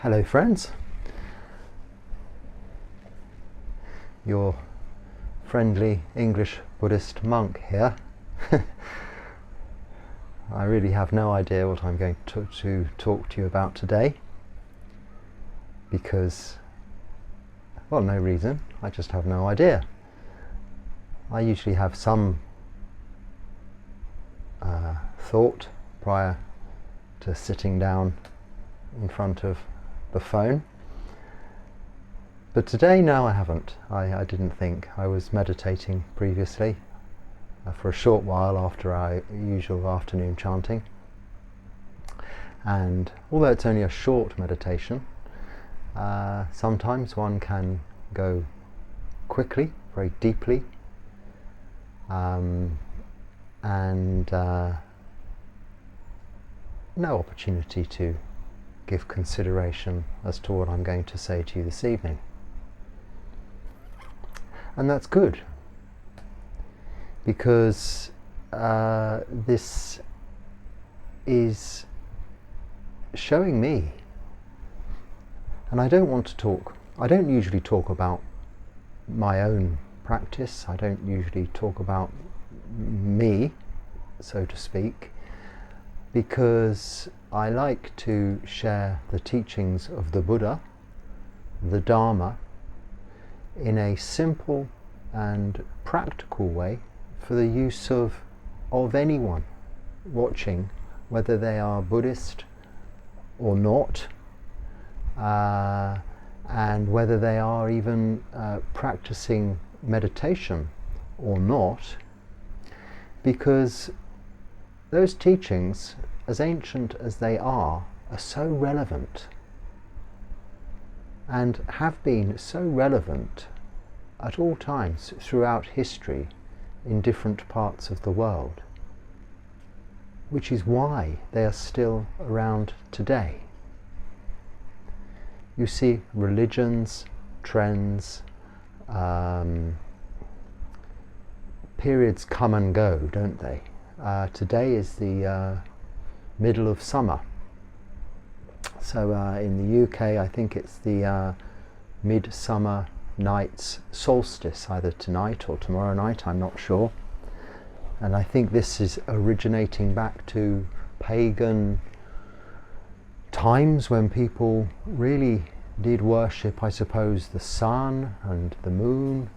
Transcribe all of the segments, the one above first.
Hello friends, your friendly English Buddhist monk here. I really have no idea what I'm going to talk to you about today because, well, no reason, I just have no idea. I usually have some thought prior to sitting down in front of the phone, but today, no, I haven't. I didn't think. I was meditating previously for a short while after our usual afternoon chanting, and although it's only a short meditation, sometimes one can go quickly, very deeply, and no opportunity to give consideration as to what I'm going to say to you this evening. And that's good, because this is showing me, and I don't usually talk about my own practice, I don't usually talk about me, so to speak, because I like to share the teachings of the Buddha, the Dharma, in a simple and practical way for the use of anyone watching, whether they are Buddhist or not, and whether they are even practicing meditation or not, because those teachings, as ancient as they are so relevant and have been so relevant at all times throughout history in different parts of the world, which is why they are still around today. You see, religions, trends, periods come and go, don't they? Today is the middle of summer. So in the UK, I think it's the midsummer night's solstice, either tonight or tomorrow night, I'm not sure. And I think this is originating back to pagan times when people really did worship, I suppose, the sun and the moon,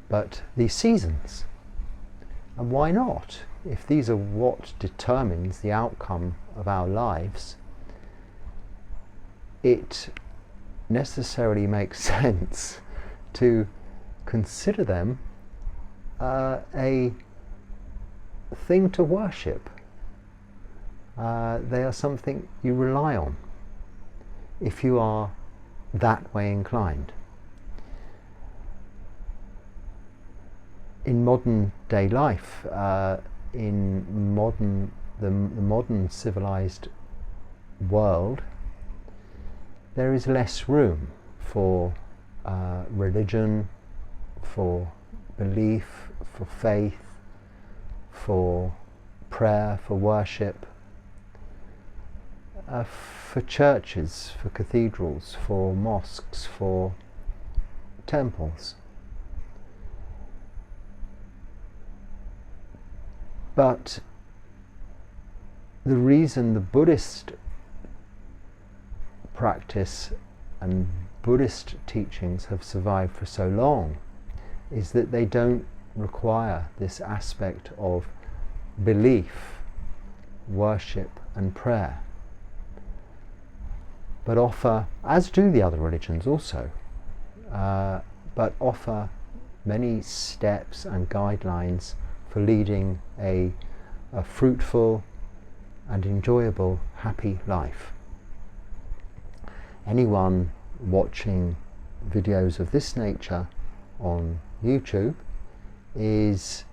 but these seasons. And why not? If these are what determines the outcome of our lives, it necessarily makes sense to consider them a thing to worship. They are something you rely on if you are that way inclined. In modern day life, in the modern civilized world, there is less room for religion, for belief, for faith, for prayer, for worship, for churches, for cathedrals, for mosques, for temples. But the reason the Buddhist practice and Buddhist teachings have survived for so long is that they don't require this aspect of belief, worship and prayer, but offer, as do the other religions also, but offer many steps and guidelines for leading a fruitful and enjoyable, happy life. Anyone watching videos of this nature on YouTube is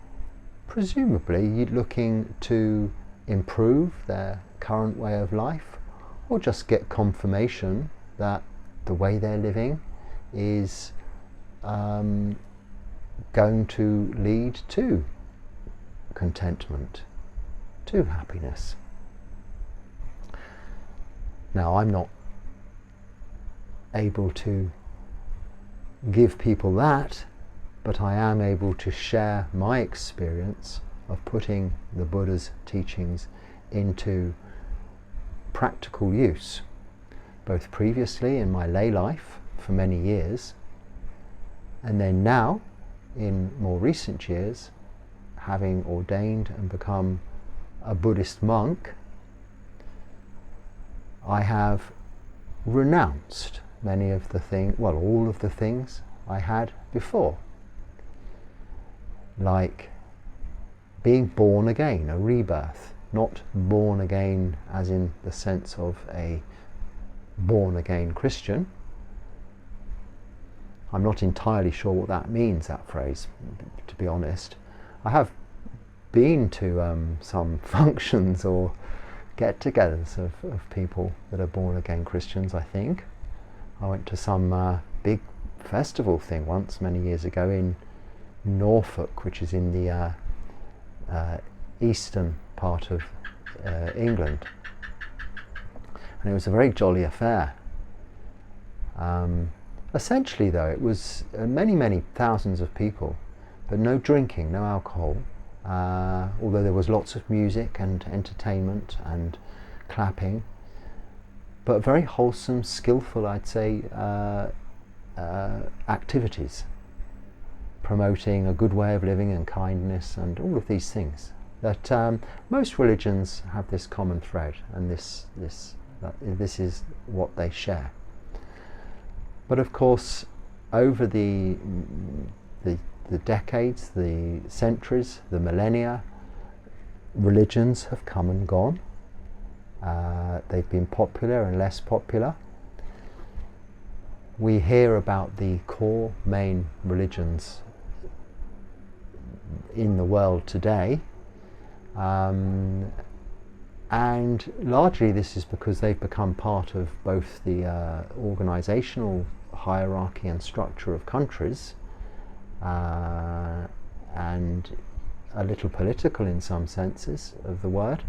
presumably looking to improve their current way of life, or just get confirmation that the way they're living is going to lead to contentment, to happiness. Now, I'm not able to give people that, but I am able to share my experience of putting the Buddha's teachings into practical use, both previously in my lay life for many years, and then now, in more recent years, having ordained and become a Buddhist monk, I have renounced many of the things, well, all of the things I had before, like being born again, a rebirth, not born again as in the sense of a born again Christian. I'm not entirely sure what that means, that phrase, to be honest. I have been to some functions or get-togethers of people that are born again Christians, I think. I went to some big festival thing once, many years ago, in Norfolk, which is in the eastern part of England. And it was a very jolly affair. Essentially, though, it was many thousands of people, but no drinking, no alcohol, although there was lots of music and entertainment and clapping, but very wholesome, skillful, I'd say, activities, promoting a good way of living and kindness and all of these things that most religions have this common thread, and this is what they share. But of course, over the decades, the centuries, the millennia, religions have come and gone. They've been popular and less popular. We hear about the core main religions in the world today, and largely this is because they've become part of both the organizational hierarchy and structure of countries, and a little political in some senses of the word,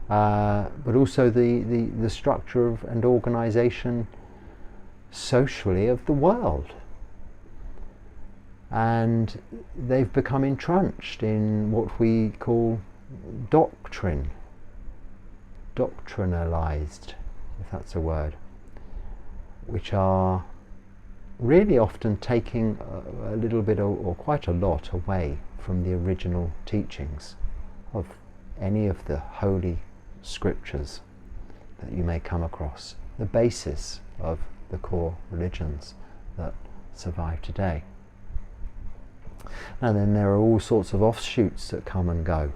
but also the structure of and organization socially of the world. And they've become entrenched in what we call doctrine, doctrinalized, if that's a word, which are really often taking a little bit or quite a lot away from the original teachings of any of the holy scriptures that you may come across, the basis of the core religions that survive today. And then there are all sorts of offshoots that come and go,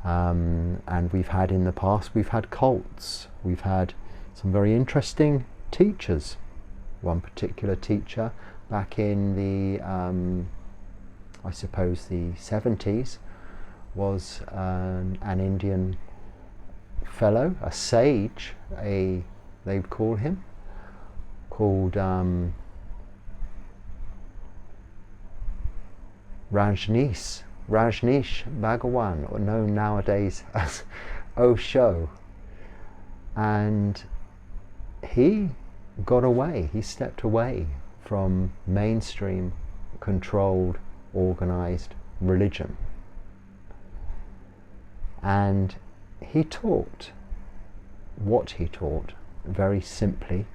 and we've had in the past, we've had cults, we've had some very interesting teachers. One particular teacher back in the I suppose the 70s was an Indian fellow, a sage, they would call him, called Rajneesh Bhagawan, or known nowadays as OSHO. And he got away, he stepped away from mainstream controlled, organized religion. And he taught what he taught very simply,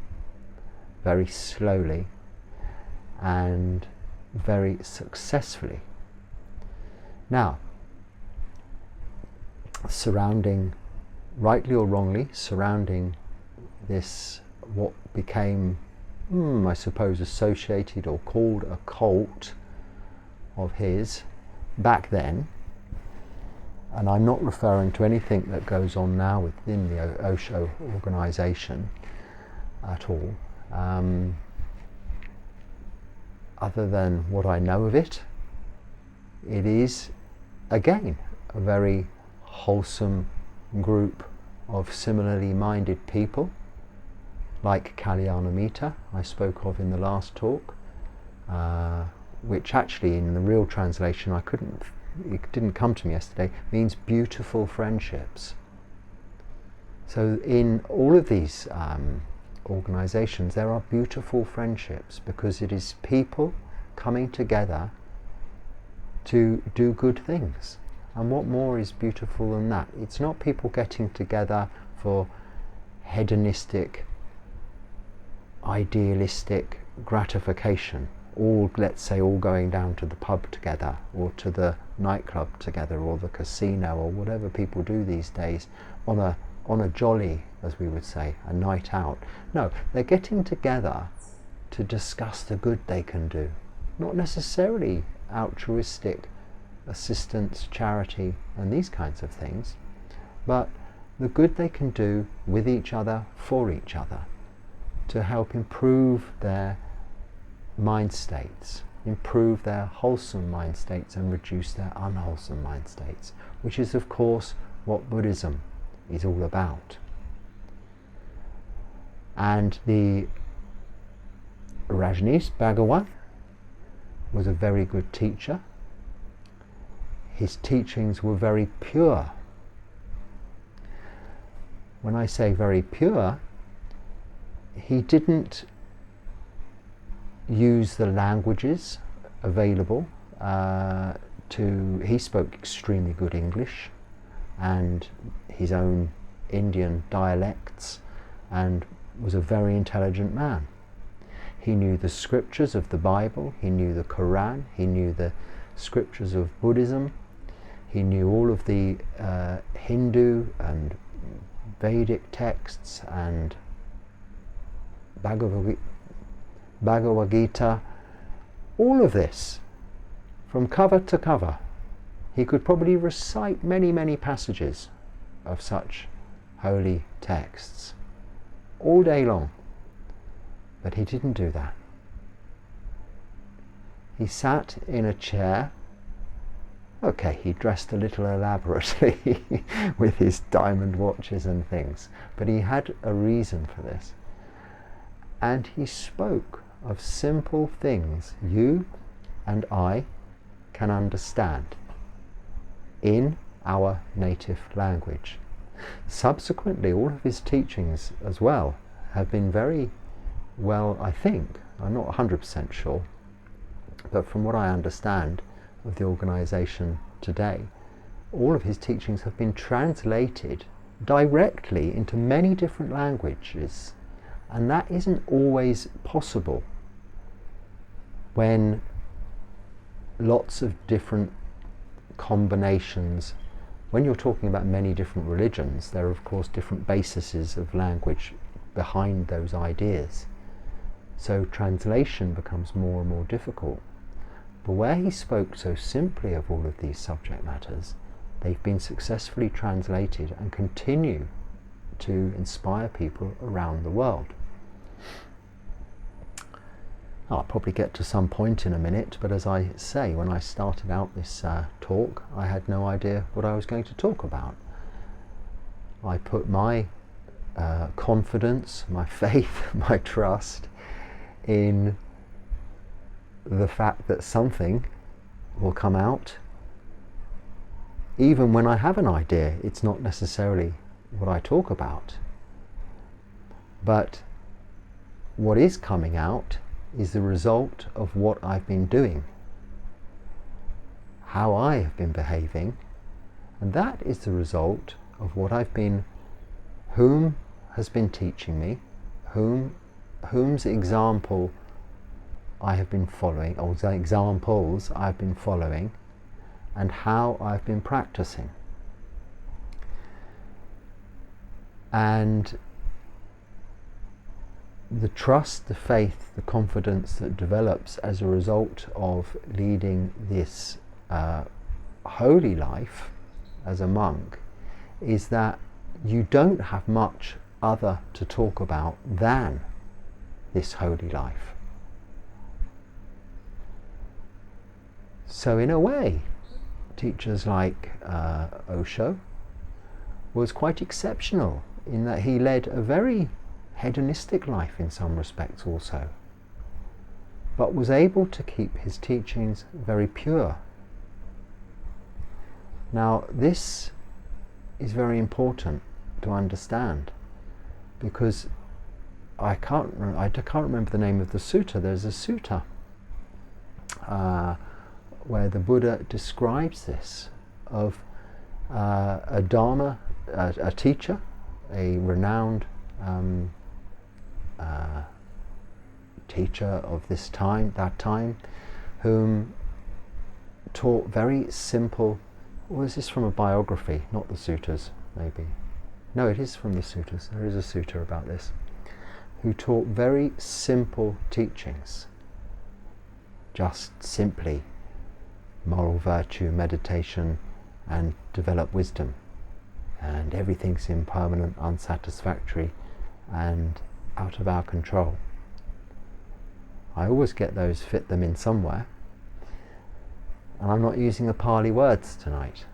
very slowly, and very successfully. Now, surrounding, rightly or wrongly, surrounding this, what became, I suppose, associated or called a cult of his back then, and I'm not referring to anything that goes on now within the OSHO organisation at all, other than what I know of it. It is, again, a very wholesome group of similarly minded people, like Kalyanamita I spoke of in the last talk, which actually in the real translation it didn't come to me yesterday, means beautiful friendships. So in all of these organizations, there are beautiful friendships, because it is people coming together to do good things. And what more is beautiful than that? It's not people getting together for hedonistic, idealistic gratification, all, let's say, all going down to the pub together, or to the nightclub together, or the casino, or whatever people do these days on a jolly, as we would say, a night out. No, they're getting together to discuss the good they can do, not necessarily altruistic assistance, charity, and these kinds of things, but the good they can do with each other, for each other, to help improve their mind states, improve their wholesome mind states, and reduce their unwholesome mind states, which is of course what Buddhism is all about. And the Rajneesh Bhagawan was a very good teacher. His teachings were very pure. When I say very pure, he didn't use the languages available he spoke extremely good English and his own Indian dialects, and was a very intelligent man. He knew the scriptures of the Bible, he knew the Quran, he knew the scriptures of Buddhism, he knew all of the Hindu and Vedic texts and Bhagavad Gita, all of this from cover to cover. He could probably recite many, many passages of such holy texts all day long, but he didn't do that. He sat in a chair. Okay, he dressed a little elaborately with his diamond watches and things, but he had a reason for this. And he spoke of simple things you and I can understand in our native language. Subsequently, all of his teachings as well have been very well, I think, I'm not 100% sure, but from what I understand of the organization today, all of his teachings have been translated directly into many different languages, and that isn't always possible when lots of different combinations. When you're talking about many different religions, there are of course different bases of language behind those ideas, so translation becomes more and more difficult. But where he spoke so simply of all of these subject matters, they've been successfully translated and continue to inspire people around the world. I'll probably get to some point in a minute, but as I say, when I started out this talk, I had no idea what I was going to talk about. I put my confidence, my faith, my trust in the fact that something will come out. Even when I have an idea, it's not necessarily what I talk about. But what is coming out is the result of what I've been doing, how I have been behaving, and that is the result of what I've been, whom has been teaching me, whom's example I have been following, or the examples I've been following, and how I've been practicing. And the trust, the faith, the confidence that develops as a result of leading this holy life as a monk is that you don't have much other to talk about than this holy life. So in a way, teachers like OSHO was quite exceptional in that he led a very hedonistic life in some respects also, but was able to keep his teachings very pure. Now this is very important to understand, because I can't remember the name of the sutta. There's a sutta where the Buddha describes this of a Dharma, a teacher, a renowned teacher of this time, that time, whom taught very simple. Or is this from a biography, not the suttas, maybe? No, it is from the suttas. There is a sutta about this. Who taught very simple teachings, just simply moral virtue, meditation, and develop wisdom. And everything's impermanent, unsatisfactory, and out of our control. I always get those, fit them in somewhere. And I'm not using the Pali words tonight.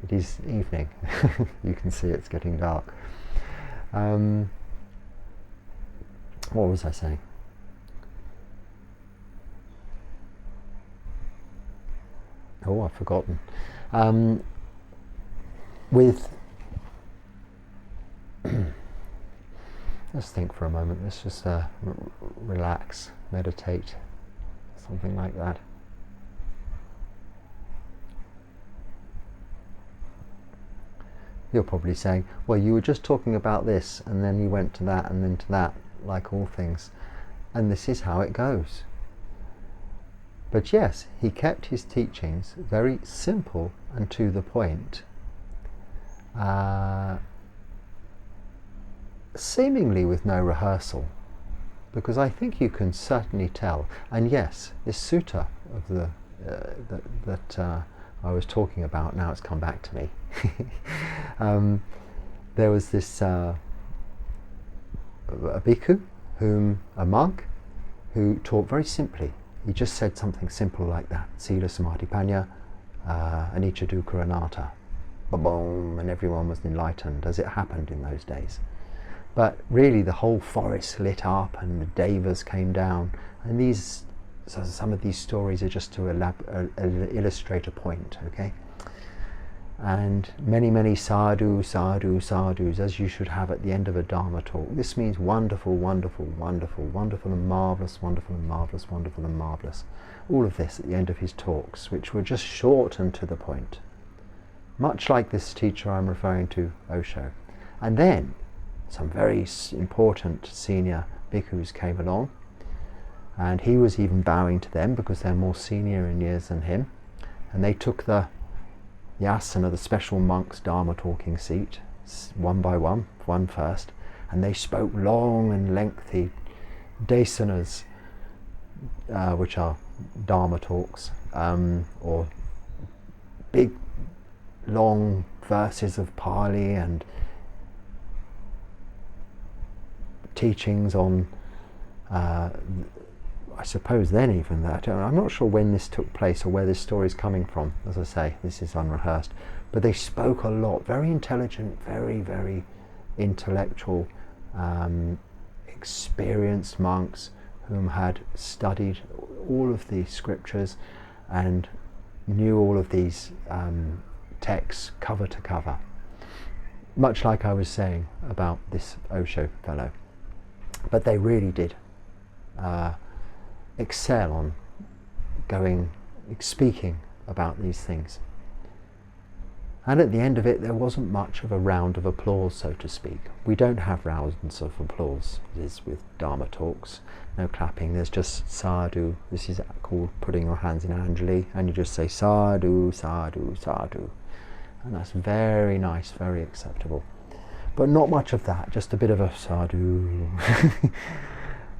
It is evening. You can see it's getting dark. What was I saying? Oh, I've forgotten. Let's think for a moment. Let's just relax, meditate, something like that. You're probably saying, well, you were just talking about this, and then you went to that, and then to that, like all things. And this is how it goes. But yes, he kept his teachings very simple and to the point, seemingly with no rehearsal, because I think you can certainly tell. And yes, this sutta of the that I was talking about, now it's come back to me. There was this a bhikkhu, a monk, who taught very simply. He just said something simple like that: Sila Samadhi Panya, Anicca Dukkha Anatta. Ba-boom, and everyone was enlightened, as it happened in those days. But really the whole forest lit up and the devas came down, and some of these stories are just to illustrate a point, okay? And many sadhus, as you should have at the end of a Dharma talk. This means wonderful, wonderful, wonderful, wonderful and marvellous, wonderful and marvellous, wonderful and marvellous. All of this at the end of his talks, which were just short and to the point. Much like this teacher I'm referring to, Osho. And then some very important senior bhikkhus came along, and he was even bowing to them because they're more senior in years than him, and they took the asana, the special monk's Dharma talking seat, one by one first, and they spoke long and lengthy desanas, which are Dharma talks, or big long verses of Pali and teachings on, I suppose then even that, I'm not sure when this took place or where this story is coming from. As I say, this is unrehearsed, but they spoke a lot, very intelligent, very, very intellectual, experienced monks whom had studied all of the scriptures and knew all of these texts cover to cover, much like I was saying about this Osho fellow. But they really did excel on speaking about these things. And at the end of it, there wasn't much of a round of applause, so to speak. We don't have rounds of applause, as with Dharma talks. No clapping, there's just sadhu. This is called putting your hands in Anjali, and you just say sadhu, sadhu, sadhu. And that's very nice, very acceptable. But not much of that, just a bit of a sadhu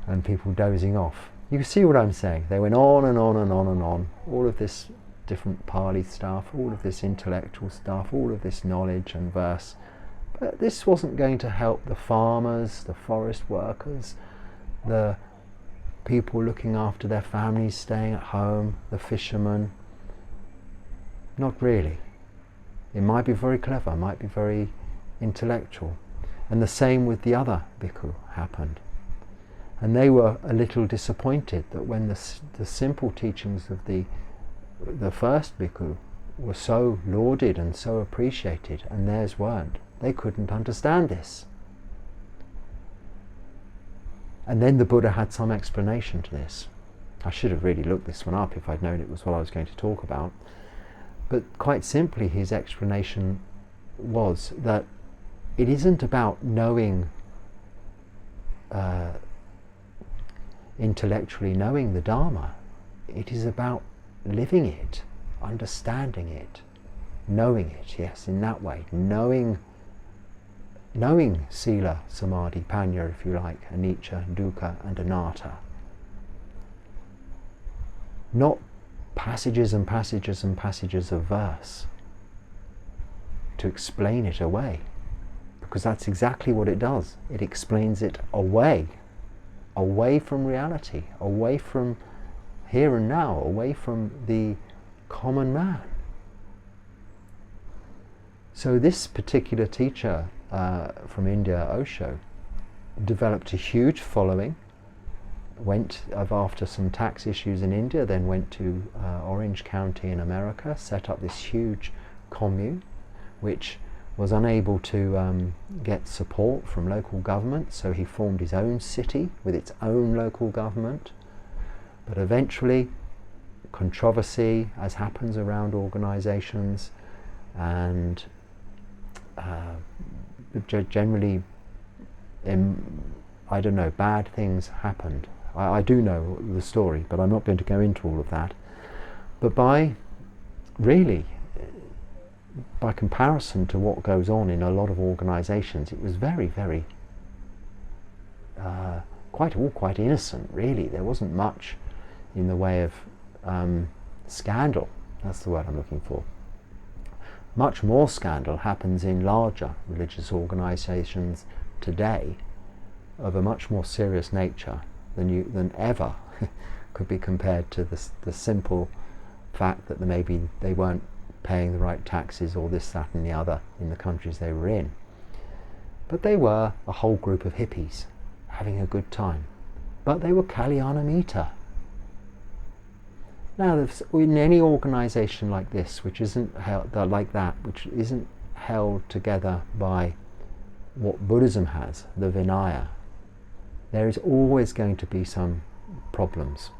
and people dozing off. You can see what I'm saying. They went on and on and on and on. All of this different Pali stuff, all of this intellectual stuff, all of this knowledge and verse. But this wasn't going to help the farmers, the forest workers, the people looking after their families, staying at home, the fishermen. Not really. It might be very clever, might be very intellectual. And the same with the other bhikkhu happened. And they were a little disappointed that when the simple teachings of the first bhikkhu were so lauded and so appreciated, and theirs weren't, they couldn't understand this. And then the Buddha had some explanation to this. I should have really looked this one up if I'd known it was what I was going to talk about. But quite simply, his explanation was that it isn't about knowing, intellectually knowing the Dharma. It is about living it, understanding it, knowing it, yes, in that way. Knowing Sila, Samadhi, Panya, if you like, Anicca, Dukkha and Anatta. Not passages and passages and passages of verse to explain it away, because that's exactly what it does. It explains it away from reality, away from here and now, away from the common man. So this particular teacher from India, OSHO, developed a huge following, went after some tax issues in India, then went to Orange County in America, set up this huge commune, which was unable to get support from local government, so he formed his own city with its own local government. But eventually, controversy, as happens around organizations, and generally, I don't know, bad things happened. I do know the story, but I'm not going to go into all of that. But by comparison to what goes on in a lot of organizations, it was very, very quite innocent, really. There wasn't much in the way of scandal. That's the word I'm looking for. Much more scandal happens in larger religious organizations today, of a much more serious nature than ever could be compared to the simple fact that maybe they weren't paying the right taxes or this, that and the other in the countries they were in. But they were a whole group of hippies having a good time. But they were Kalyanamita. Now, in any organisation like this, which isn't held like that, which isn't held together by what Buddhism has, the Vinaya, there is always going to be some problems.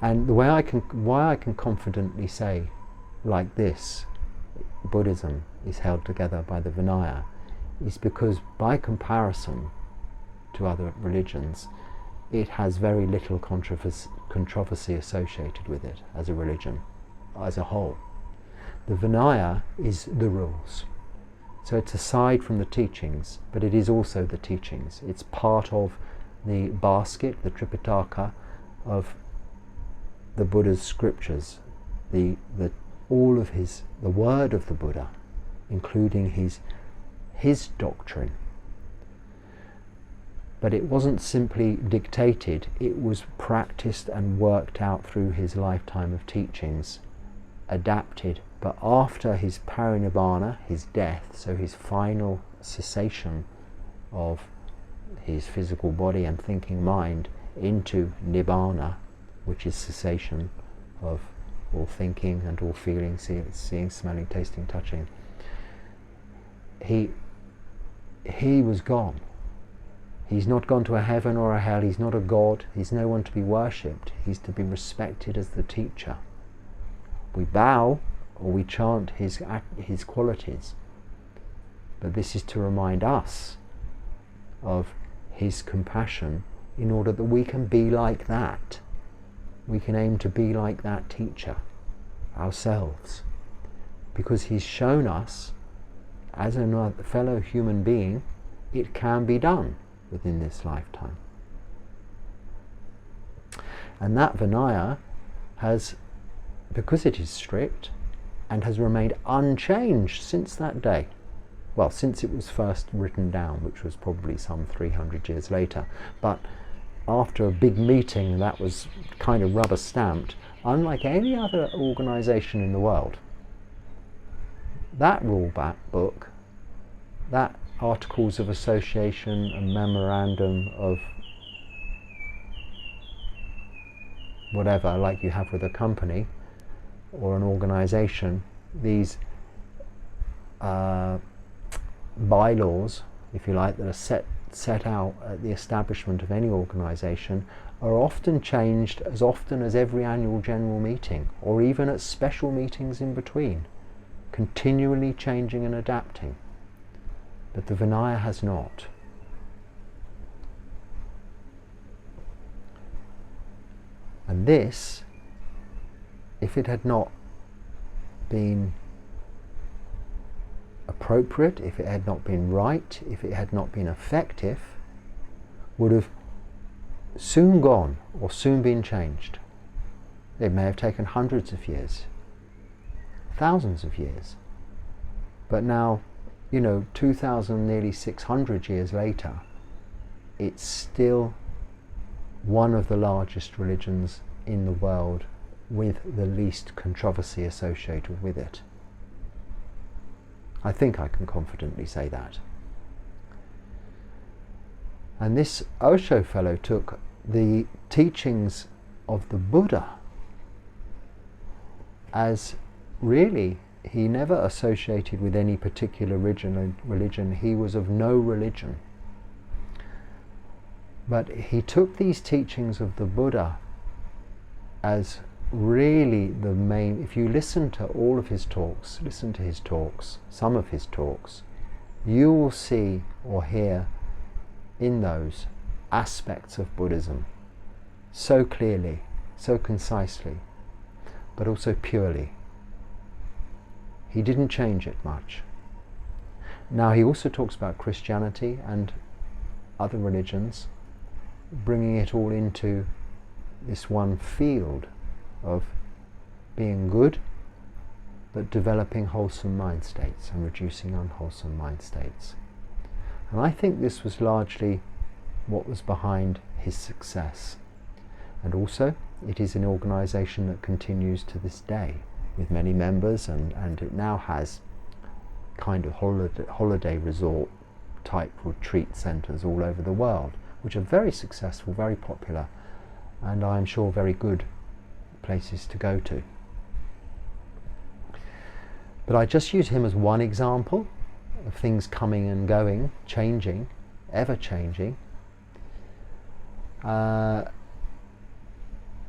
And the way why I can confidently say like this, Buddhism is held together by the Vinaya, is because by comparison to other religions, it has very little controversy associated with it as a religion, as a whole. The Vinaya is the rules. So it's aside from the teachings, but it is also the teachings. It's part of the basket, the Tripitaka, of the Buddha's scriptures, all of the word of the Buddha, including his doctrine. But it wasn't simply dictated, it was practiced and worked out through his lifetime of teachings, adapted. But after his parinibbana, his death, so his final cessation of his physical body and thinking mind into nibbana, which is cessation of all thinking and all feeling, seeing, smelling, tasting, touching, he was gone. He's not gone to a heaven or a hell. He's not a god. He's no one to be worshipped. He's to be respected as the teacher. We bow or we chant his qualities, but this is to remind us of his compassion in order that we can be like that. We can aim to be like that teacher ourselves, because he's shown us as a fellow human being it can be done within this lifetime. And that Vinaya has, because it is strict and has remained unchanged since that day, well, since it was first written down, which was probably some 300 years later, but after a big meeting that was kind of rubber stamped, unlike any other organisation in the world, that rule book, that Articles of Association and Memorandum of whatever, like you have with a company or an organisation, these bylaws, if you like, that are set set out at the establishment of any organisation are often changed as often as every annual general meeting, or even at special meetings in between, continually changing and adapting. But the Vinaya has not. And this, if it had not been appropriate, if it had not been right, if it had not been effective, would have soon gone or soon been changed. It may have taken hundreds of years, thousands of years. But now, 2,000, nearly 600 years later, it's still one of the largest religions in the world with the least controversy associated with it. I think I can confidently say that. And this OSHO fellow took the teachings of the Buddha as really, he never associated with any particular religion. He was of no religion. But he took these teachings of the Buddha as really the main. If you listen to all of his talks, listen to his talks, some of his talks, you will see or hear in those aspects of Buddhism so clearly, so concisely, but also purely. He didn't change it much. Now he also talks about Christianity and other religions, bringing it all into this one field of being good, but developing wholesome mind states and reducing unwholesome mind states. And I think this was largely what was behind his success. And also, it is an organisation that continues to this day with many members, and it now has kind of holiday resort type retreat centres all over the world, which are very successful, very popular, and I'm sure very good places to go to. But I just use him as one example of things coming and going, changing, ever changing, as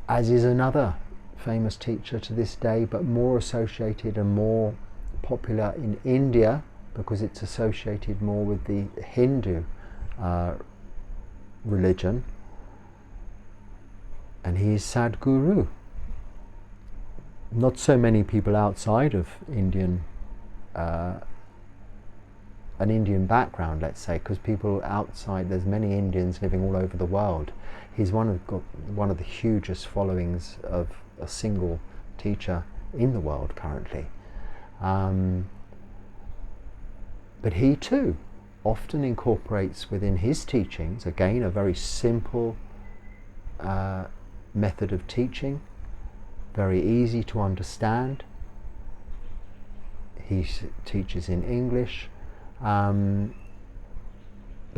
is another famous teacher to this day, but more associated and more popular in India because it's associated more with the Hindu religion, and he is SADHGURU. Not so many people outside of an Indian background, let's say, because people outside, there's many Indians living all over the world. He's got one of the hugest followings of a single teacher in the world currently. But he too often incorporates within his teachings, again, a very simple method of teaching, very easy to understand. He teaches in English, but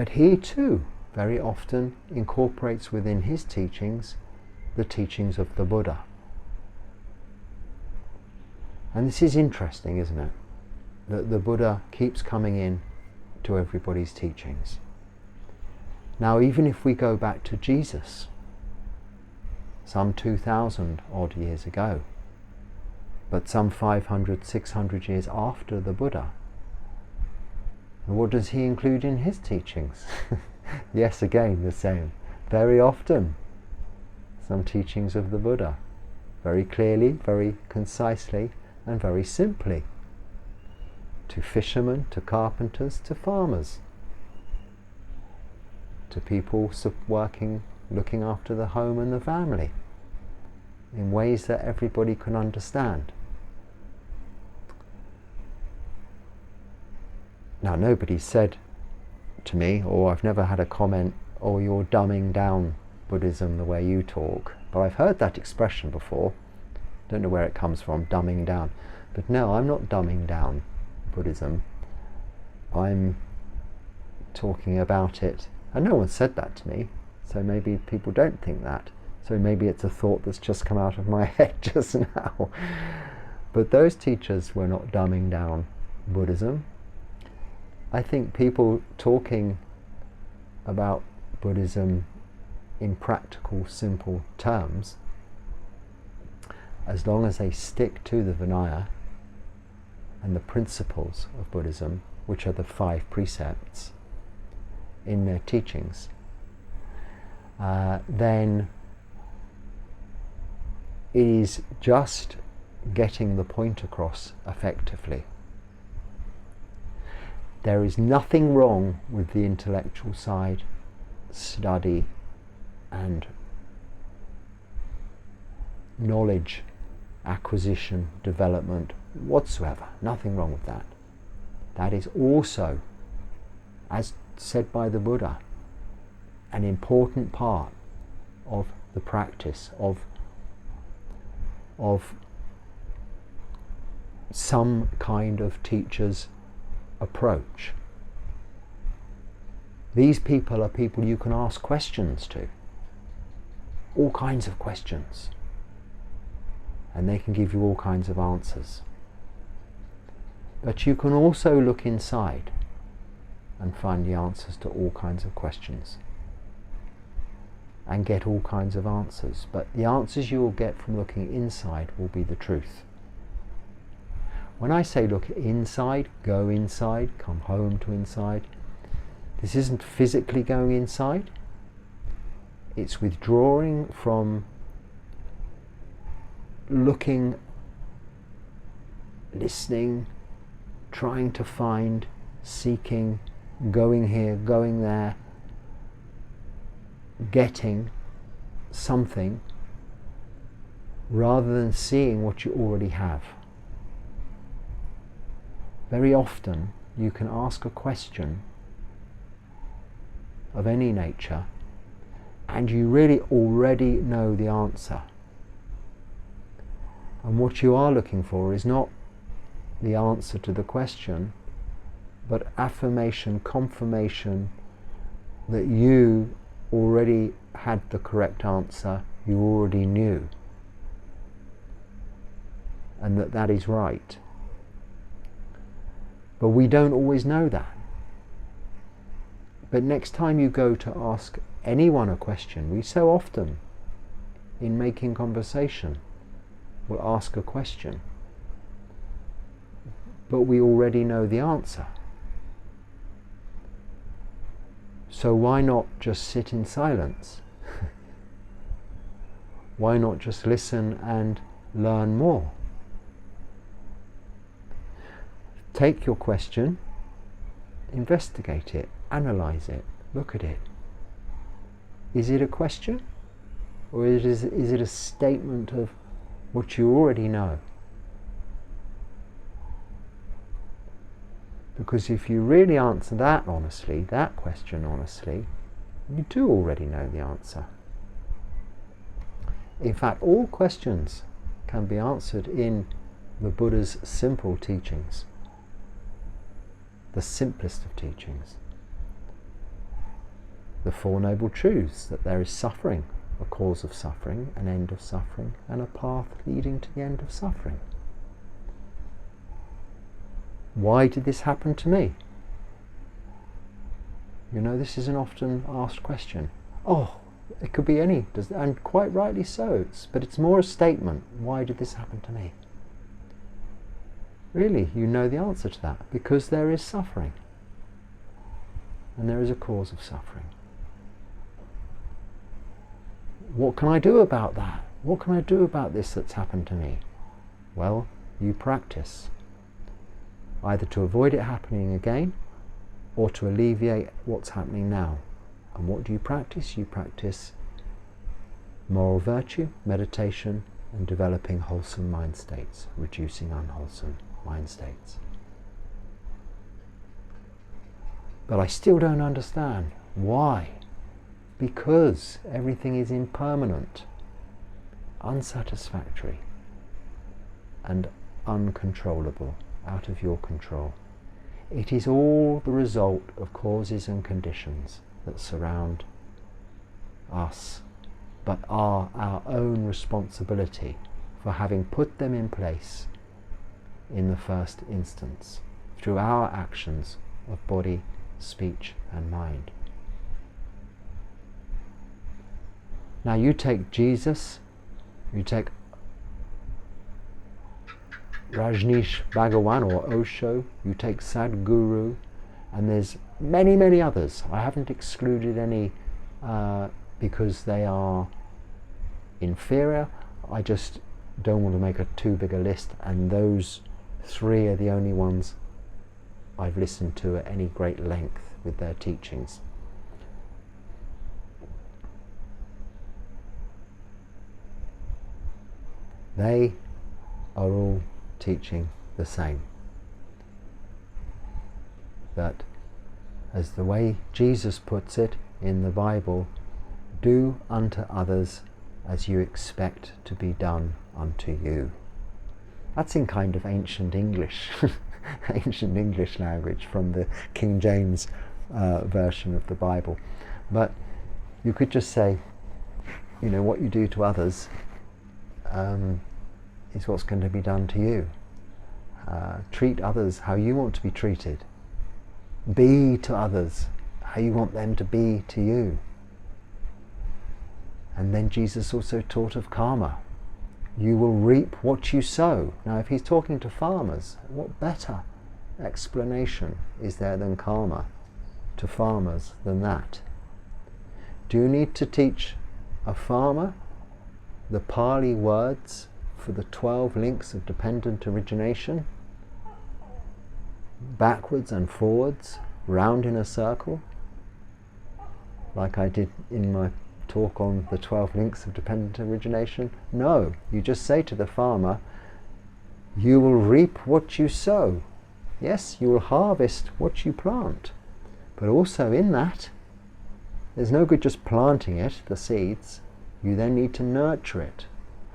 he too very often incorporates within his teachings the teachings of the Buddha. And this is interesting, isn't it? That the Buddha keeps coming in to everybody's teachings. Now, even if we go back to Jesus, some 2,000 odd years ago, but some 500, 600 years after the Buddha, and what does he include in his teachings? Yes, again, the same. Very often, some teachings of the Buddha, very clearly, very concisely, and very simply, to fishermen, to carpenters, to farmers, to people working, looking after the home and the family, in ways that everybody can understand. Now, nobody said to me, or I've never had a comment, "Oh, you're dumbing down Buddhism the way you talk." But I've heard that expression before. Don't know where it comes from, dumbing down. But no, I'm not dumbing down Buddhism. I'm talking about it, and no one said that to me, so maybe people don't think that. So maybe it's a thought that's just come out of my head just now. But those teachers were not dumbing down Buddhism. I think people talking about Buddhism in practical, simple terms, as long as they stick to the Vinaya and the principles of Buddhism, which are the 5 precepts in their teachings, then it is just getting the point across effectively. There is nothing wrong with the intellectual side, study and knowledge acquisition, development, whatsoever. Nothing wrong with that. That is also, as said by the Buddha, an important part of the practice of some kind of teacher's approach. These people are people you can ask questions to, all kinds of questions, and they can give you all kinds of answers. But you can also look inside and find the answers to all kinds of questions and get all kinds of answers. But the answers you will get from looking inside will be the truth. When I say look inside, go inside, come home to inside, this isn't physically going inside. It's withdrawing from looking, listening, trying to find, seeking, going here, going there, getting something, rather than seeing what you already have. Very often you can ask a question of any nature and you really already know the answer. And what you are looking for is not the answer to the question, but affirmation, confirmation that you already had the correct answer, you already knew, and that that is right. But we don't always know that. But next time you go to ask anyone a question, we so often, in making conversation, will ask a question, but we already know the answer. So why not just sit in silence? Why not just listen and learn more? Take your question, investigate it, analyze it, look at it. Is it a question? Or is it a statement of what you already know? Because if you really answer that honestly, that question honestly, you do already know the answer. In fact, all questions can be answered in the Buddha's simple teachings, the simplest of teachings. The Four Noble Truths, that there is suffering, a cause of suffering, an end of suffering, and a path leading to the end of suffering. Why did this happen to me? You know, this is an often asked question. Oh, it could be any, and quite rightly so, but it's more a statement. Why did this happen to me? Really, you know the answer to that, because there is suffering, and there is a cause of suffering. What can I do about that? What can I do about this that's happened to me? Well, you practice, either to avoid it happening again, or to alleviate what's happening now. And what do you practice? You practice moral virtue, meditation, and developing wholesome mind states, reducing unwholesome mind states. But I still don't understand. Why? Because everything is impermanent, unsatisfactory, and uncontrollable, out of your control. It is all the result of causes and conditions that surround us, but are our own responsibility for having put them in place in the first instance, through our actions of body, speech and mind. Now you take Jesus, you take Rajneesh Bhagwan or Osho, you take SADHGURU, and there's many, many others. I haven't excluded any because they are inferior. I just don't want to make too big a list, and those three are the only ones I've listened to at any great length with their teachings. They are all teaching the same. That, as the way Jesus puts it in the Bible, do unto others as you expect to be done unto you. That's in kind of ancient English, ancient English language from the King James version of the Bible. But you could just say, you know, what you do to others is what's going to be done to you. Treat others how you want to be treated. Be to others how you want them to be to you. And then Jesus also taught of karma. You will reap what you sow. Now, if he's talking to farmers, what better explanation is there than karma to farmers than that? Do you need to teach a farmer the Pali words for the 12 links of dependent origination, backwards and forwards, round in a circle, like I did in my talk on the 12 links of dependent origination? No, you just say to the farmer, you will reap what you sow. Yes, you will harvest what you plant. But also in that, there's no good just planting it, the seeds. You then need to nurture it,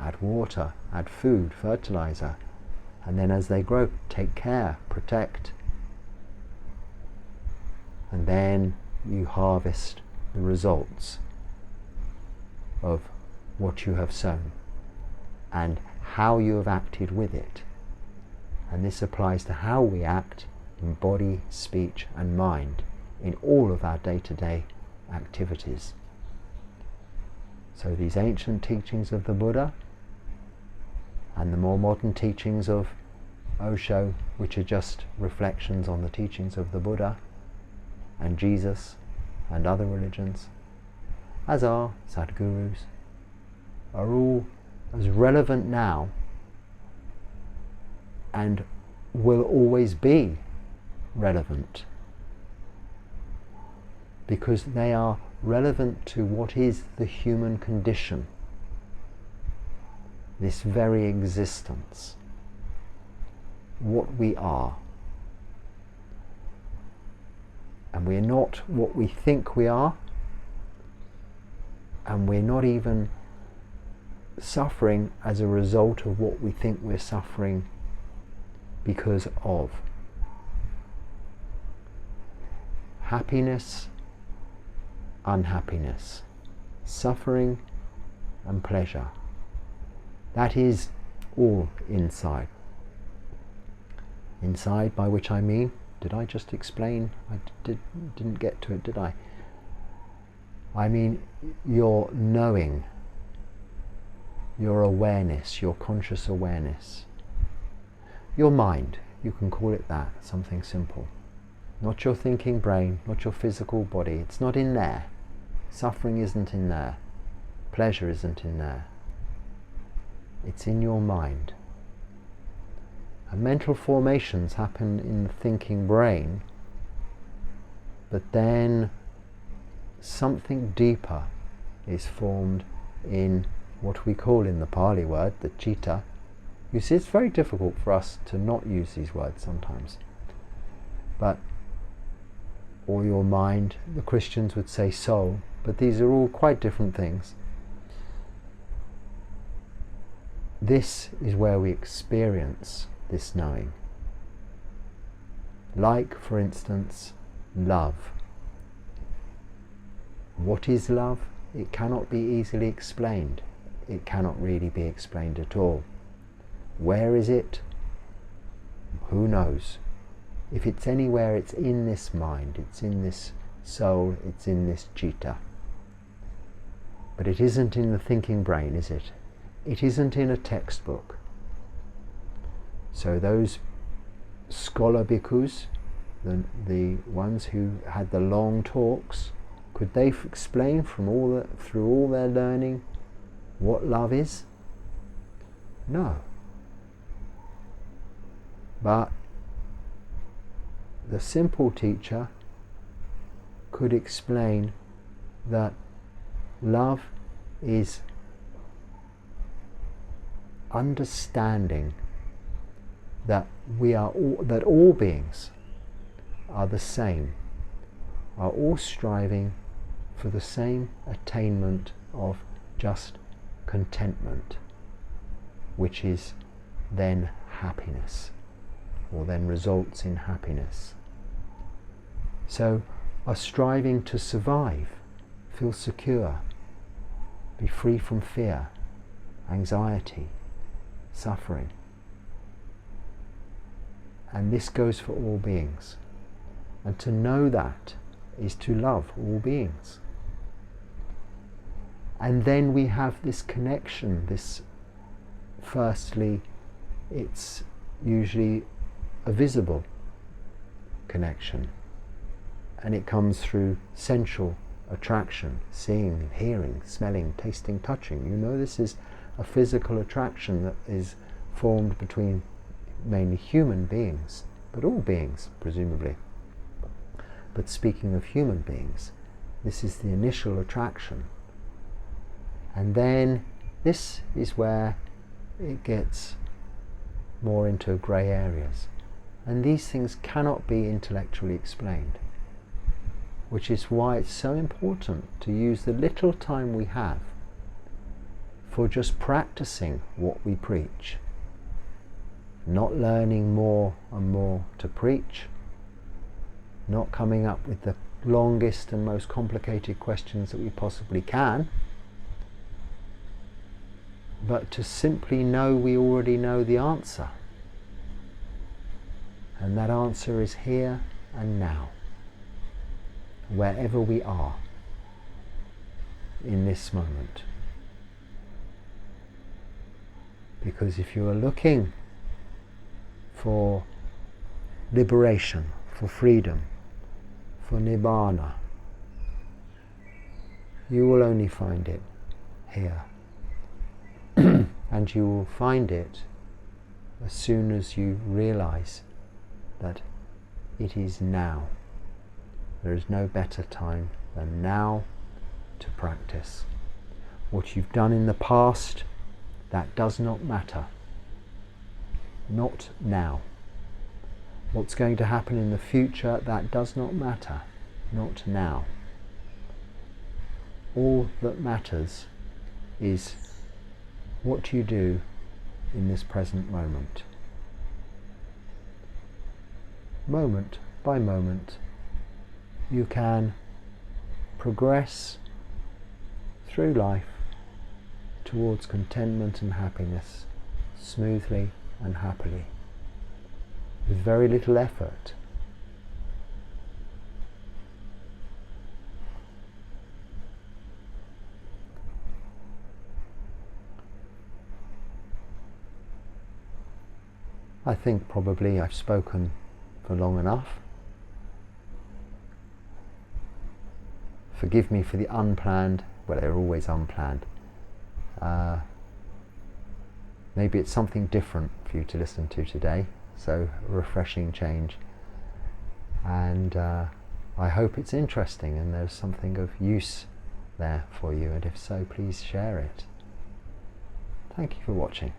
add water, add food, fertilizer, and then as they grow, take care, protect. And then you harvest the results of what you have sown and how you have acted with it. And this applies to how we act in body, speech and mind in all of our day-to-day activities. So these ancient teachings of the Buddha and the more modern teachings of Osho, which are just reflections on the teachings of the Buddha and Jesus and other religions, as are SADHGURUs, are all as relevant now and will always be relevant, because they are relevant to what is the human condition, this very existence, what we are. And we're not what we think we are, and we're not even suffering as a result of what we think we're suffering because of. Happiness, unhappiness, suffering and pleasure. That is all inside. Inside, by which I mean, did I just explain? I didn't get to it, did I? I mean your knowing, your awareness, your conscious awareness. Your mind, you can call it that, something simple. Not your thinking brain, not your physical body. It's not in there. Suffering isn't in there. Pleasure isn't in there. It's in your mind. And mental formations happen in the thinking brain, but then something deeper is formed in what we call in the Pali word, the cheetah. You see, it's very difficult for us to not use these words sometimes. But, or your mind, the Christians would say soul, but these are all quite different things. This is where we experience this knowing. Like, for instance, love. What is love? It cannot be easily explained. It cannot really be explained at all. Where is it? Who knows? If it's anywhere, it's in this mind, it's in this soul, it's in this cheetah. But it isn't in the thinking brain, is it? It isn't in a textbook. So those scholar bhikkhus, the ones who had the long talks, could they explain through all their learning what love is? No. But the simple teacher could explain that love is understanding that that all beings are the same, are all striving for the same attainment of just contentment, which is then happiness, or then results in happiness. So are striving to survive, feel secure, be free from fear, anxiety, suffering. And this goes for all beings. And to know that is to love all beings. And then we have this connection, firstly, it's usually a visible connection. And it comes through sensual attraction, seeing, hearing, smelling, tasting, touching. This is a physical attraction that is formed between mainly human beings, but all beings, presumably. But speaking of human beings, this is the initial attraction. And then this is where it gets more into grey areas. And these things cannot be intellectually explained, which is why it's so important to use the little time we have for just practicing what we preach, not learning more and more to preach, not coming up with the longest and most complicated questions that we possibly can, but to simply know we already know the answer. And that answer is here and now, wherever we are in this moment. Because if you are looking for liberation, for freedom, for nibbana, you will only find it here. And you will find it as soon as you realize that it is now. There is no better time than now to practice. What you've done in the past, that does not matter. Not now. What's going to happen in the future, that does not matter. Not now. All that matters is what you do in this present moment. Moment by moment, you can progress through life towards contentment and happiness smoothly and happily, with very little effort. I think probably I've spoken for long enough. Forgive me for the unplanned, well, they're always unplanned. Maybe it's something different for you to listen to today, so a refreshing change. And I hope it's interesting and there's something of use there for you, and if so, please share it. Thank you for watching.